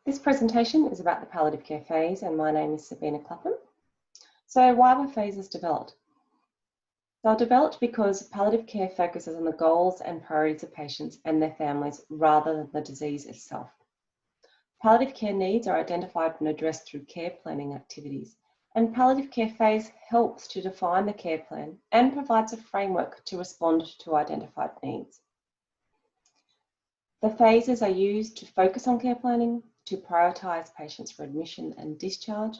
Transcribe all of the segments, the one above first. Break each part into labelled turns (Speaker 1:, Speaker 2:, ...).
Speaker 1: This presentation is about the palliative care phase, and my name is Sabina Clapham. So why were phases developed? They were developed because palliative care focuses on the goals and priorities of patients and their families rather than the disease itself. Palliative care needs are identified and addressed through care planning activities, and palliative care phase helps to define the care plan and provides a framework to respond to identified needs. The phases are used to focus on care planning, to prioritise patients for admission and discharge,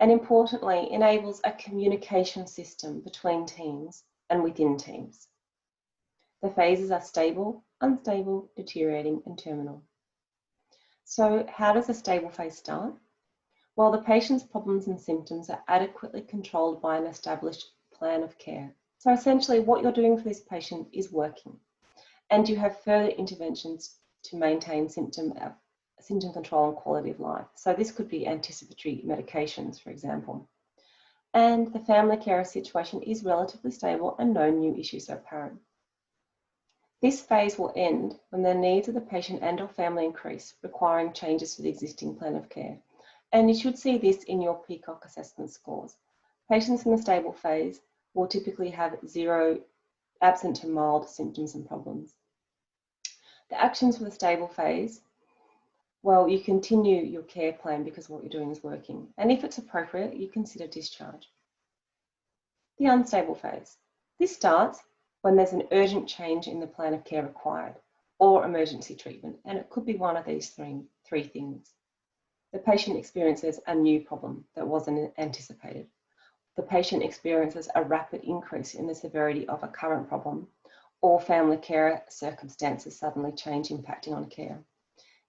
Speaker 1: and importantly, enables a communication system between teams and within teams. The phases are stable, unstable, deteriorating, and terminal. So how does a stable phase start? Well, the patient's problems and symptoms are adequately controlled by an established plan of care. So essentially what you're doing for this patient is working, and you have further interventions to maintain symptom control and quality of life. So this could be anticipatory medications, for example. And the family carer situation is relatively stable and no new issues are apparent. This phase will end when the needs of the patient and or family increase, requiring changes to the existing plan of care. And you should see this in your Peacock assessment scores. Patients in the stable phase will typically have 0 absent to mild symptoms and problems. The actions for the stable phase, well, you continue your care plan because what you're doing is working. And if it's appropriate, you consider discharge. The unstable phase. This starts when there's an urgent change in the plan of care required or emergency treatment. And it could be one of these three things. The patient experiences a new problem that wasn't anticipated. The patient experiences a rapid increase in the severity of a current problem, or family care circumstances suddenly change, impacting on care.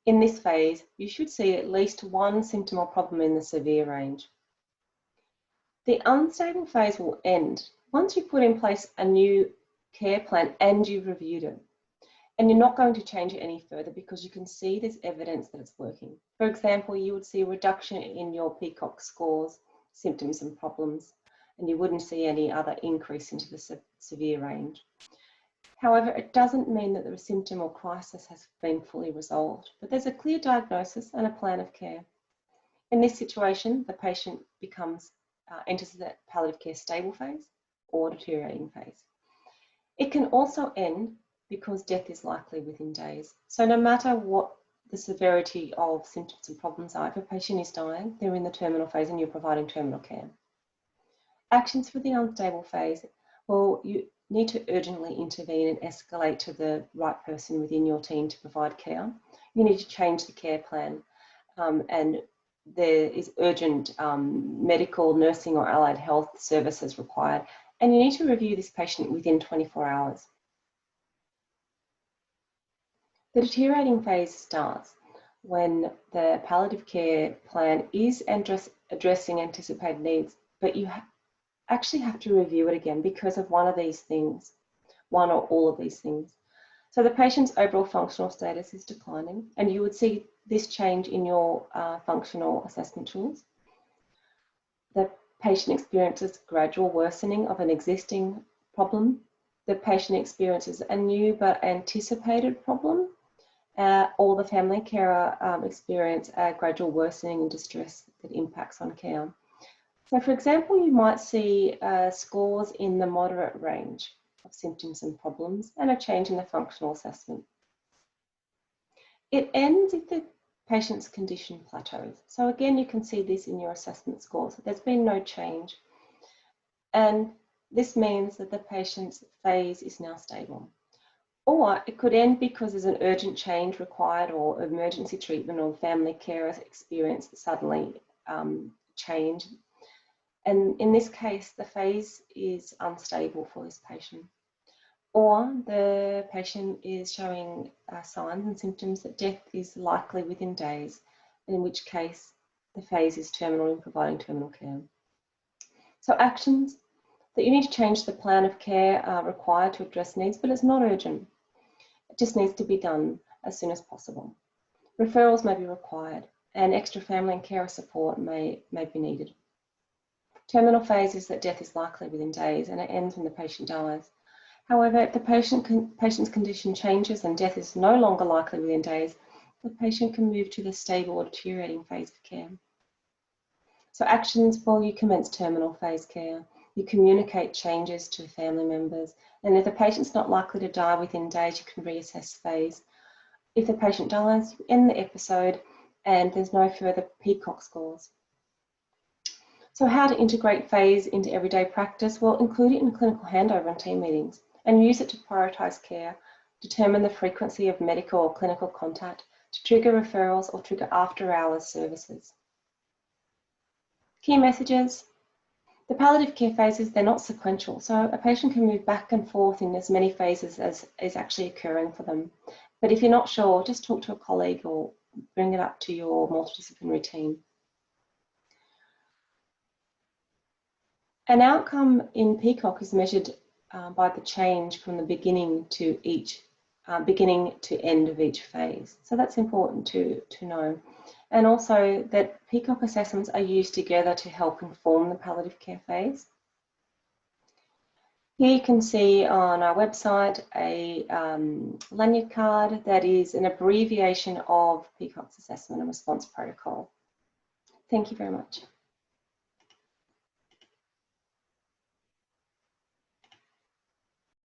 Speaker 1: In this phase, you should see at least one symptom or problem in the severe range. The unstable phase will end once you put in place a new care plan and you've reviewed it. And you're not going to change it any further because you can see there's evidence that it's working. For example, you would see a reduction in your Peacock scores, symptoms and problems, and you wouldn't see any other increase into the severe range. However, it doesn't mean that the symptom or crisis has been fully resolved, but there's a clear diagnosis and a plan of care. In this situation, the patient enters the palliative care stable phase or deteriorating phase. It can also end because death is likely within days. So no matter what the severity of symptoms and problems are, if a patient is dying, they're in the terminal phase and you're providing terminal care. Actions for the unstable phase, well, you need to urgently intervene and escalate to the right person within your team to provide care. You need to change the care plan, and there is urgent medical, nursing or allied health services required, and you need to review this patient within 24 hours. The deteriorating phase starts when the palliative care plan is addressing anticipated needs, but you actually have to review it again because of one of these things, one or all of these things. So the patient's overall functional status is declining, and you would see this change in your functional assessment tools. The patient experiences gradual worsening of an existing problem. The patient experiences a new but anticipated problem, or the family carer experience a gradual worsening and distress that impacts on care. So for example, you might see scores in the moderate range of symptoms and problems and a change in the functional assessment. It ends if the patient's condition plateaus. So again, you can see this in your assessment scores. There's been no change. And this means that the patient's phase is now stable. Or it could end because there's an urgent change required or emergency treatment or family carers experience suddenly change. And in this case, the phase is unstable for this patient. Or the patient is showing signs and symptoms that death is likely within days, in which case the phase is terminal in providing terminal care. So actions that you need to change the plan of care are required to address needs, but it's not urgent. It just needs to be done as soon as possible. Referrals may be required and extra family and carer support may be needed. Terminal phase is that death is likely within days and it ends when the patient dies. However, if the patient's condition changes and death is no longer likely within days, the patient can move to the stable or deteriorating phase of care. So actions: well, you commence terminal phase care, you communicate changes to family members, and if the patient's not likely to die within days, you can reassess phase. If the patient dies, you end the episode and there's no further PCOC scores. So how to integrate phase into everyday practice? Well, include it in clinical handover and team meetings and use it to prioritise care, determine the frequency of medical or clinical contact, to trigger referrals or trigger after-hours services. Key messages: the palliative care phases, they're not sequential, so a patient can move back and forth in as many phases as is actually occurring for them. But if you're not sure, just talk to a colleague or bring it up to your multidisciplinary team. An outcome in PCOC is measured by the change from the beginning to end of each phase. So that's important to know. And also that PCOC assessments are used together to help inform the palliative care phase. Here you can see on our website a lanyard card that is an abbreviation of PCOC's assessment and response protocol. Thank you very much.